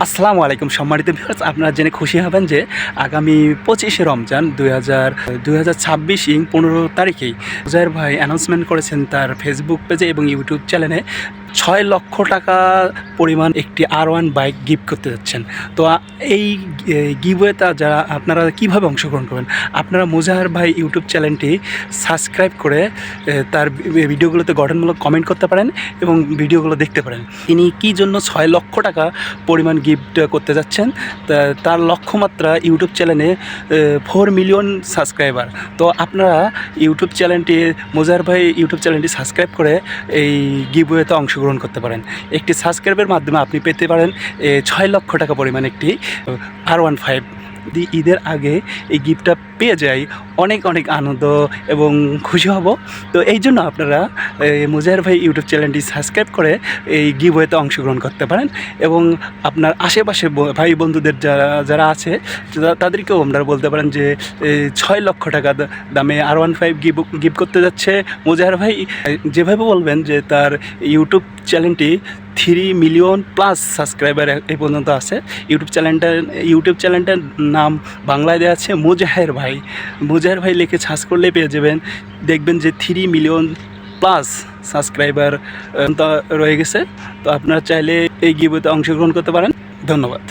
আসসালামু আলাইকুম সম্মানিত ভিউয়ার্স, আপনারা জেনে খুশি হবেন যে আগামী 25শে রমজান 2026 ইং 15 তারিখেই উজায়ের ভাই অ্যানাউন্সমেন্ট করেছেন তার ফেসবুক পেজে এবং ইউটিউব চ্যানেলে 6 লক্ষ টাকা পরিমাণ একটি R1 বাইক গিফট করতে যাচ্ছেন। তো এই গিভওয়েতে যারা আপনারা কীভাবে অংশগ্রহণ করবেন, আপনারা মুজাহের ভাই ইউটিউব চ্যানেলটি সাবস্ক্রাইব করে তার ভিডিওগুলোতে গঠনমূলক কমেন্ট করতে পারেন এবং ভিডিওগুলো দেখতে পারেন। তিনি কী জন্য 6 লক্ষ টাকা পরিমাণ গিফট করতে যাচ্ছেন, তার লক্ষ্যমাত্রা ইউটিউব চ্যানেলে 4 মিলিয়ন সাবস্ক্রাইবার। তো আপনারা ইউটিউব চ্যানেলটি মুজাহের ভাই ইউটিউব চ্যানেলটি সাবস্ক্রাইব করে এই গিভওয়েতে অংশগ্রহণ করতে পারেন। একটি সাবস্ক্রাইবের মাধ্যমে আপনি পেতে পারেন 6 লক্ষ টাকা পরিমাণ একটি R15। ঈদের আগে এই গিফটটা পেয়ে যাই অনেক আনন্দ এবং খুশি হব। তো এই জন্য আপনারা মুজাহের ভাই ইউটিউব চ্যানেলটি সাবস্ক্রাইব করে এই গিভওয়েতে অংশগ্রহণ করতে পারেন এবং আপনার আশেপাশে ভাই বন্ধুদের যারা আছে তাদেরকেও আপনারা বলতে পারেন যে 6 লক্ষ টাকা দামে R15 গিফট করতে যাচ্ছে মুজাহের ভাই। যেভাবে বলবেন যে তার ইউটিউব চ্যানেলটি 3 মিলিয়ন প্লাস সাবস্ক্রাইবার এই পর্যন্ত আছে। ইউটিউব চ্যানেলটার নাম বাংলায় দেওয়া আছে মুজাহের ভাই লিখে সার্চ করলে পেয়ে যাবেন। দেখবেন যে 3 মিলিয়ন প্লাস সাবস্ক্রাইবার রয়ে গেছে। তো আপনারা চাইলে এই গিভওয়েতে অংশগ্রহণ করতে পারেন। ধন্যবাদ।